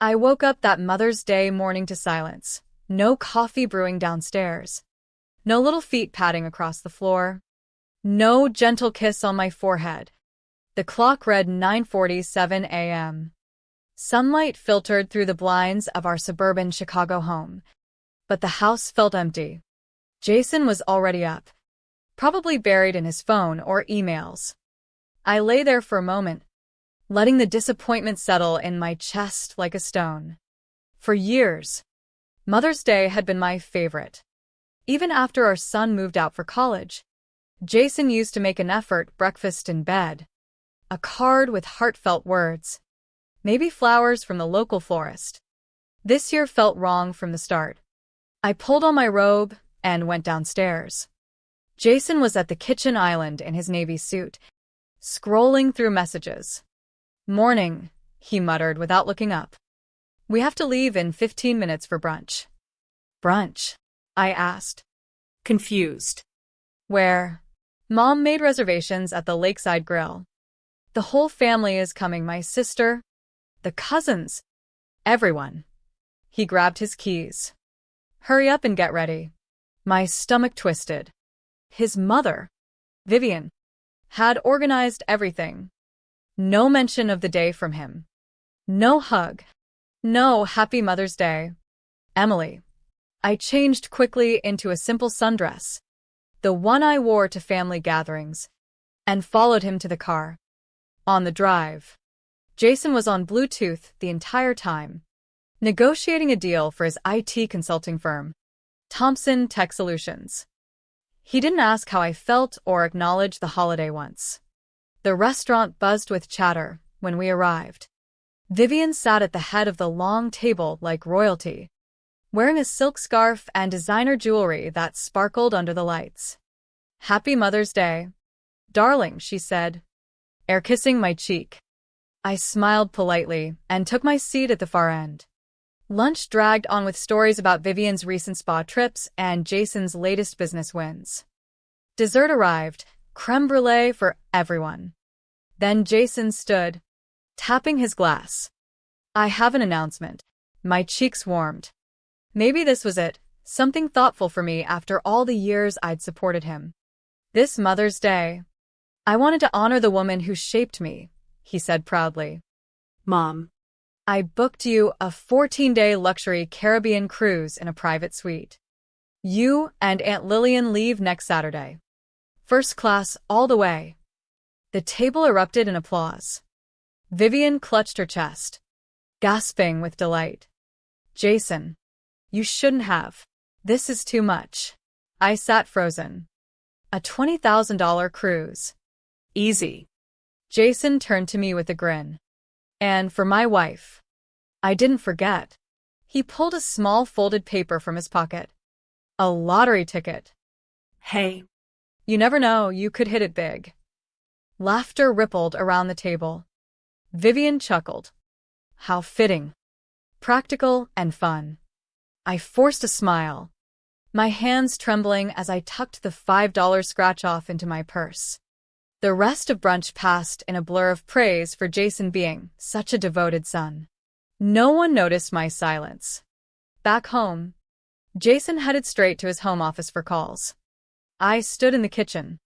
I woke up that Mother's Day morning to silence. No coffee brewing downstairs. No little feet padding across the floor. No gentle kiss on my forehead. The clock read 9:47 a.m. Sunlight filtered through the blinds of our suburban Chicago home. But the house felt empty. Jason was already up, probably buried in his phone or emails. I lay there for a moment, letting the disappointment settle in my chest like a stone. For years, Mother's Day had been my favorite. Even after our son moved out for college, Jason used to make an effort, breakfast in bed, a card with heartfelt words, maybe flowers from the local florist. This year felt wrong from the start. I pulled on my robe and went downstairs. Jason was at the kitchen island in his navy suit, scrolling through messages. "Morning," he muttered without looking up. "We have to leave in 15 minutes for brunch." "Brunch?" I asked, confused. "Where?" "Mom made reservations at the Lakeside Grill. The whole family is coming, my sister, the cousins, everyone." He grabbed his keys. "Hurry up and get ready." My stomach twisted. His mother, Vivian, had organized everything. No mention of the day from him. No hug. No happy Mother's Day. "Emily." I changed quickly into a simple sundress, the one I wore to family gatherings, and followed him to the car. On the drive, Jason was on Bluetooth the entire time, negotiating a deal for his IT consulting firm, Thompson Tech Solutions. He didn't ask how I felt or acknowledge the holiday once. The restaurant buzzed with chatter when we arrived. Vivian sat at the head of the long table like royalty, wearing a silk scarf and designer jewelry that sparkled under the lights. "Happy Mother's Day, darling," she said, air-kissing my cheek. I smiled politely and took my seat at the far end. Lunch dragged on with stories about Vivian's recent spa trips and Jason's latest business wins. Dessert arrived, creme brulee for everyone. Then Jason stood, tapping his glass. "I have an announcement." My cheeks warmed. Maybe this was it, something thoughtful for me after all the years I'd supported him. "This Mother's Day, I wanted to honor the woman who shaped me," he said proudly. "Mom, "I booked you a 14-day luxury Caribbean cruise in a private suite. You and Aunt Lillian leave next Saturday. First class all the way." The table erupted in applause. Vivian clutched her chest, gasping with delight. "Jason, you shouldn't have. This is too much." I sat frozen. "A $20,000 cruise. Easy." Jason turned to me with a grin. "And for my wife." I didn't forget. He pulled a small folded paper from his pocket. "A lottery ticket." "Hey, "You never know, you could hit it big." Laughter rippled around the table. Vivian chuckled. How fitting. Practical and fun. I forced a smile, my hands trembling as I tucked the $5 scratch-off into my purse. The rest of brunch passed in a blur of praise for Jason being such a devoted son. No one noticed my silence. Back home, Jason headed straight to his home office for calls. I stood in the kitchen,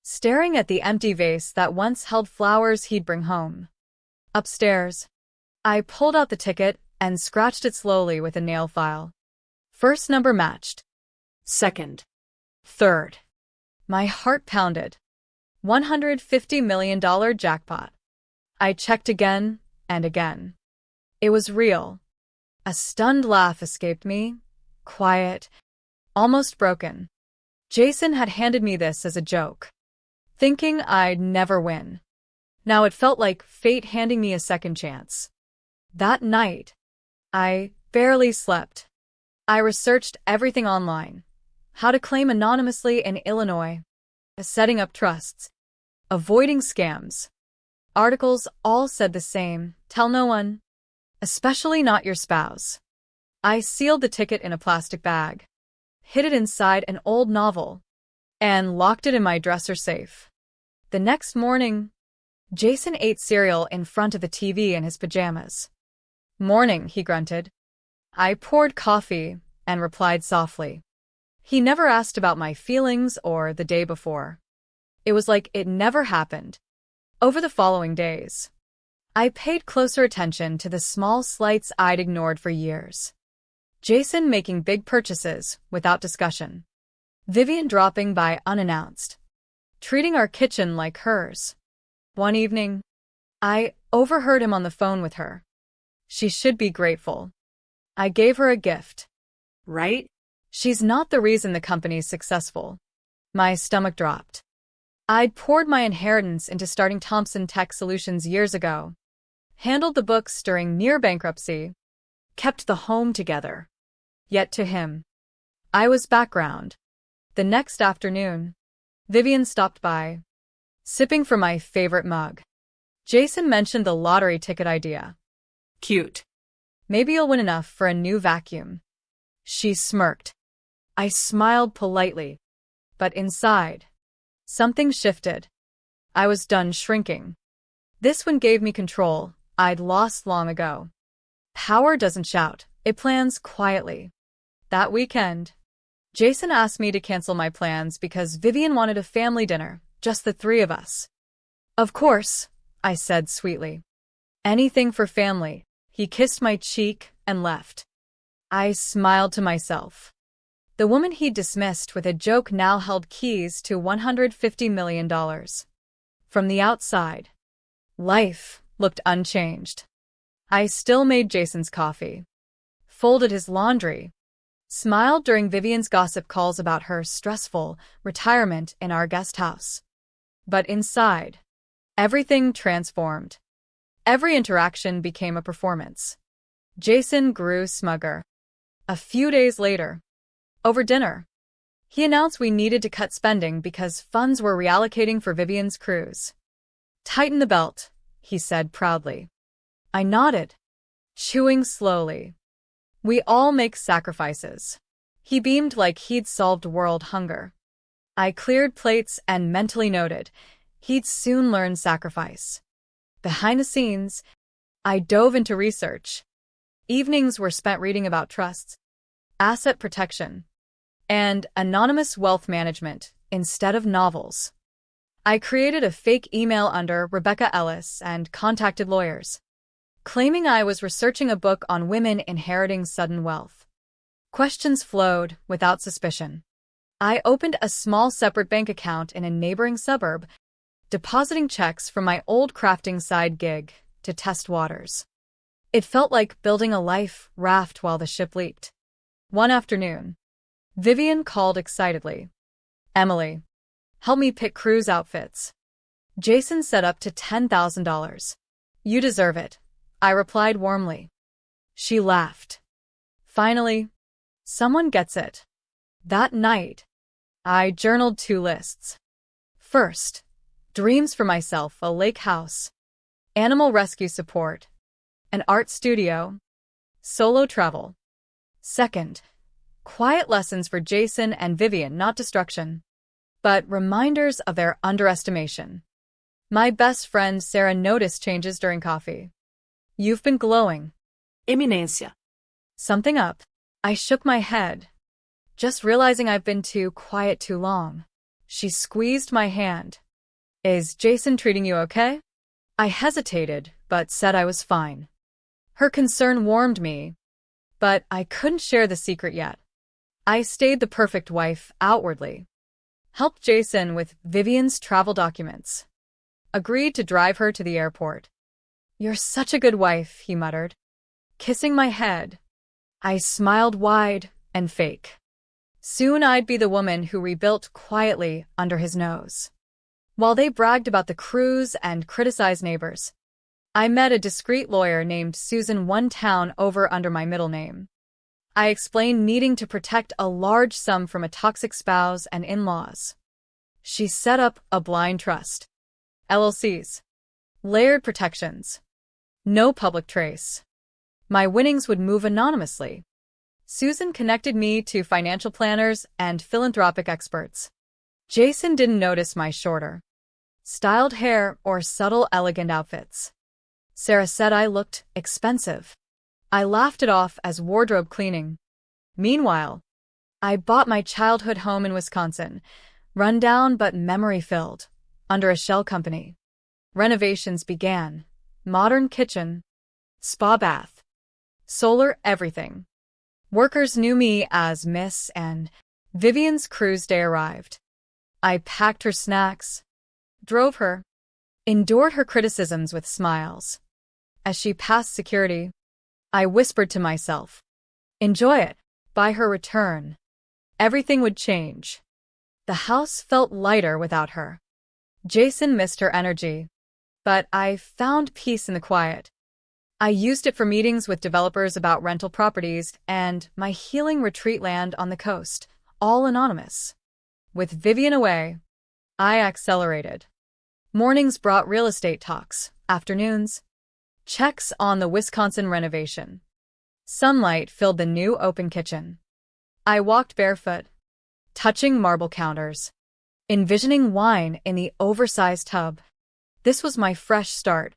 staring at the empty vase that once held flowers he'd bring home. Upstairs, I pulled out the ticket and scratched it slowly with a nail file. First number matched. second, Third. My heart pounded. $150 million jackpot. I checked again and again. It was real. A stunned laugh escaped me, quiet, almost broken. Jason had handed me this as a joke, thinking I'd never win. Now it felt like fate handing me a second chance. That night, I barely slept. I researched everything online. How to claim anonymously in Illinois, setting up trusts, avoiding scams. Articles all said the same: tell no one, especially not your spouse. I sealed the ticket in a plastic bag, hid it inside an old novel, and locked it in my dresser safe. The next morning, Jason ate cereal in front of the TV in his pajamas. Morning, he grunted. I poured coffee and replied softly. He never asked about my feelings or the day before. It was like it never happened. Over the following days, I paid closer attention to the small slights I'd ignored for years. Jason making big purchases without discussion. Vivian dropping by unannounced. Treating our kitchen like hers. One evening, I overheard him on the phone with her. She should be grateful. I gave her a gift. Right? She's not the reason the company's successful. My stomach dropped. I'd poured my inheritance into starting Thompson Tech Solutions years ago. Handled the books during near bankruptcy. Kept the home together. Yet to him, I was background. The next afternoon, Vivian stopped by, sipping from my favorite mug. Jason mentioned the lottery ticket idea. Cute. Maybe you'll win enough for a new vacuum. She smirked. I smiled politely, but inside, something shifted. I was done shrinking. This one gave me control I'd lost long ago. Power doesn't shout, it plans quietly. That weekend, Jason asked me to cancel my plans because Vivian wanted a family dinner, just the three of us. Of course, I said sweetly. Anything for family. He kissed my cheek and left. I smiled to myself. The woman he'd dismissed with a joke now held keys to $150 million. From the outside, life looked unchanged. I still made Jason's coffee, folded his laundry, smiled during Vivian's gossip calls about her stressful retirement in our guest house. But inside, everything transformed. Every interaction became a performance. Jason grew smugger. A few days later, over dinner, he announced we needed to cut spending because funds were reallocating for Vivian's cruise. Tighten the belt, he said proudly. I nodded, chewing slowly. We all make sacrifices. He beamed like he'd solved world hunger. I cleared plates and mentally noted, he'd soon learn sacrifice. Behind the scenes, I dove into research. Evenings were spent reading about trusts, asset protection, and anonymous wealth management instead of novels. I created a fake email under Rebecca Ellis and contacted lawyers, claiming I was researching a book on women inheriting sudden wealth. Questions flowed without suspicion. I opened a small separate bank account in a neighboring suburb, depositing checks from my old crafting side gig to test waters. It felt like building a life raft while the ship leaked. One afternoon, Vivian called excitedly. Emily, help me pick cruise outfits. Jason set up to $10,000. You deserve it, I replied warmly. She laughed. Finally, someone gets it. That night, I journaled 2 lists. First, dreams for myself, a lake house, animal rescue support, an art studio, solo travel. Second, quiet lessons for Jason and Vivian, not destruction, but reminders of their underestimation. My best friend Sarah noticed changes during coffee. You've been glowing. Eminencia. Something up. I shook my head, just realizing I've been too quiet too long. She squeezed my hand. Is Jason treating you okay? I hesitated, but said I was fine. Her concern warmed me, but I couldn't share the secret yet. I stayed the perfect wife outwardly. Helped Jason with Vivian's travel documents. Agreed to drive her to the airport. You're such a good wife, he muttered, kissing my head. I smiled wide and fake. Soon I'd be the woman who rebuilt quietly under his nose. While they bragged about the cruise and criticized neighbors, I met a discreet lawyer named Susan, one town over under my middle name. I explained needing to protect a large sum from a toxic spouse and in-laws. She set up a blind trust. LLCs. Layered protections. No public trace. My winnings would move anonymously. Susan connected me to financial planners and philanthropic experts. Jason didn't notice my shorter, styled hair or subtle, elegant outfits. Sarah said I looked expensive. I laughed it off as wardrobe cleaning. Meanwhile, I bought my childhood home in Wisconsin, run down but memory-filled, under a shell company. Renovations began. Modern kitchen, spa bath, solar everything. Workers knew me as Miss, and Vivian's cruise day arrived. I packed her snacks, drove her, endured her criticisms with smiles. As she passed security, I whispered to myself, enjoy it. By her return, everything would change. The house felt lighter without her. Jason missed her energy, but I found peace in the quiet. I used it for meetings with developers about rental properties and my healing retreat land on the coast, all anonymous. With Vivian away, I accelerated. Mornings brought real estate talks, afternoons, checks on the Wisconsin renovation. Sunlight filled the new open kitchen. I walked barefoot, touching marble counters, envisioning wine in the oversized tub. This was my fresh start.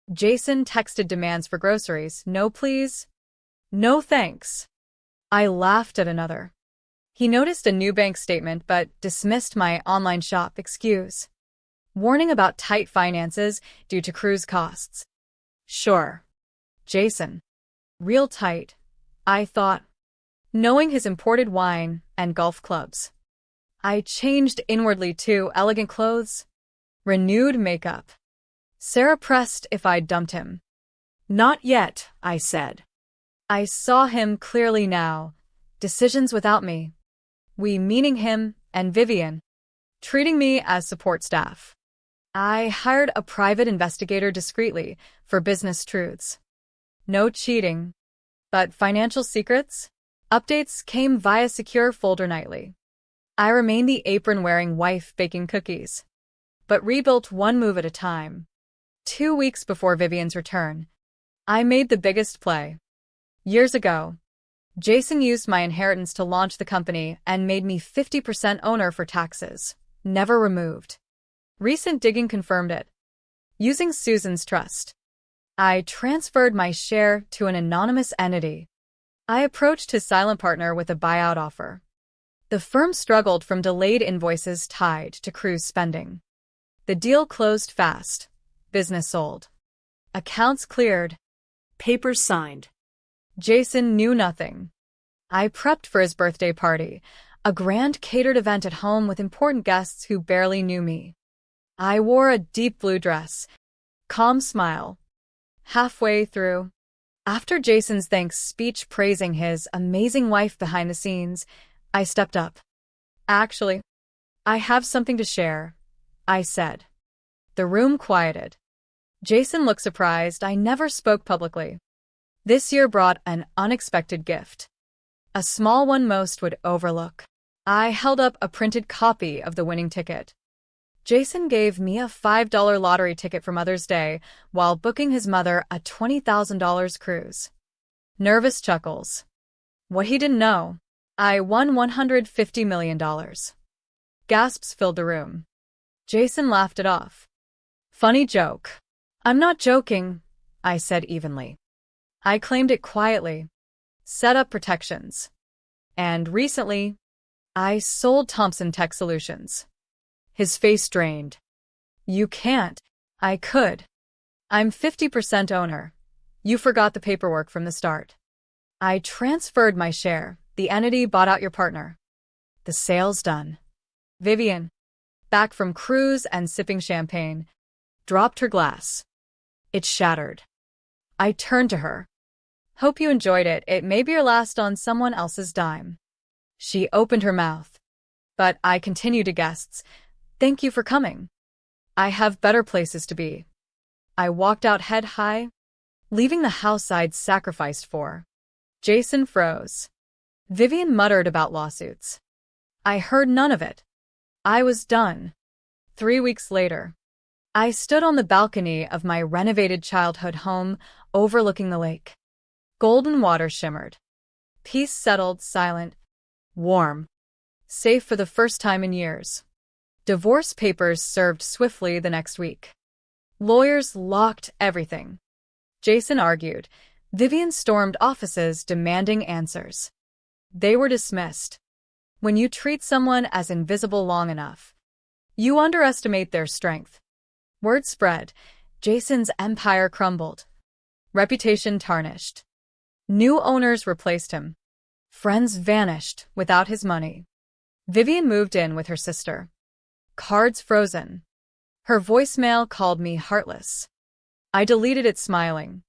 Jason texted demands for groceries. No, please. No, thanks. I laughed at another. He noticed a new bank statement but dismissed my online shop excuse. Warning about tight finances due to cruise costs. Sure. Jason. Real tight, I thought. Knowing his imported wine and golf clubs. I changed inwardly to elegant clothes, renewed makeup. Sarah pressed if I'd dumped him. Not yet, I said. I saw him clearly now. Decisions without me. We meaning him and Vivian. Treating me as support staff. I hired a private investigator discreetly for business truths. No cheating. But financial secrets? Updates came via secure folder nightly. I remained the apron-wearing wife baking cookies. But rebuilt one move at a time. 2 weeks before Vivian's return, I made the biggest play. Years ago, Jason used my inheritance to launch the company and made me 50% owner for taxes, never removed. Recent digging confirmed it. Using Susan's trust, I transferred my share to an anonymous entity. I approached his silent partner with a buyout offer. The firm struggled from delayed invoices tied to cruise spending. The deal closed fast. Business sold. Accounts cleared. Papers signed. Jason knew nothing. I prepped for his birthday party, a grand catered event at home with important guests who barely knew me. I wore a deep blue dress, calm smile. Halfway through, after Jason's thanks speech praising his amazing wife behind the scenes, I stepped up. Actually, I have something to share, I said. The room quieted. Jason looked surprised. I never spoke publicly. This year brought an unexpected gift. A small one most would overlook. I held up a printed copy of the winning ticket. Jason gave me a $5 lottery ticket for Mother's Day while booking his mother a $20,000 cruise. Nervous chuckles. What he didn't know, I won $150 million. Gasps filled the room. Jason laughed it off. Funny joke. I'm not joking, I said evenly. I claimed it quietly. Set up protections. And recently, I sold Thompson Tech Solutions. His face drained. You can't. I could. I'm 50% owner. You forgot the paperwork from the start. I transferred my share. The entity bought out your partner. The sale's done. Vivian, back from cruise and sipping champagne, dropped her glass. It shattered. I turned to her. Hope you enjoyed it. It may be your last on someone else's dime. She opened her mouth. But I continued to guests. Thank you for coming. I have better places to be. I walked out head high, leaving the house I'd sacrificed for. Jason froze. Vivian muttered about lawsuits. I heard none of it. I was done. 3 weeks later, I stood on the balcony of my renovated childhood home overlooking the lake. Golden water shimmered. Peace settled, silent, warm, safe for the first time in years. Divorce papers served swiftly the next week. Lawyers locked everything. Jason argued, Vivian stormed offices demanding answers. They were dismissed. When you treat someone as invisible long enough, you underestimate their strength. Word spread. Jason's empire crumbled. Reputation tarnished. New owners replaced him. Friends vanished without his money. Vivian moved in with her sister. Cards frozen. Her voicemail called me heartless. I deleted it smiling.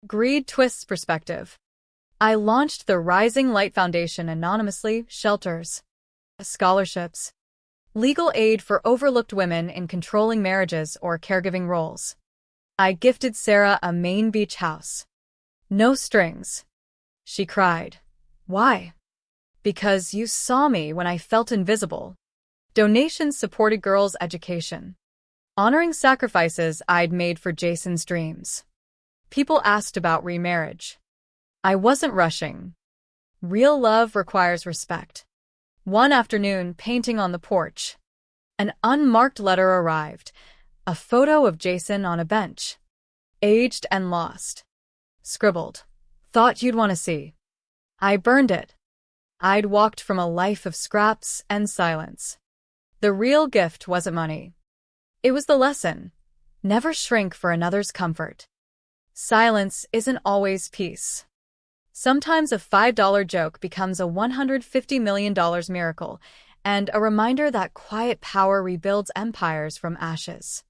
Greed twists perspective. I launched the Rising Light Foundation anonymously, shelters, scholarships, legal aid for overlooked women in controlling marriages or caregiving roles. I gifted Sarah a Maine beach house. No strings. She cried. Why? Because you saw me when I felt invisible. Donations supported girls' education, honoring sacrifices I'd made for Jason's dreams. People asked about remarriage. I wasn't rushing. Real love requires respect. One afternoon, painting on the porch, an unmarked letter arrived, a photo of Jason on a bench, aged and lost. Scribbled. Thought you'd want to see. I burned it. I'd walked from a life of scraps and silence. The real gift wasn't money. It was the lesson. Never shrink for another's comfort. Silence isn't always peace. Sometimes a $5 joke becomes a $150 million miracle, and a reminder that quiet power rebuilds empires from ashes.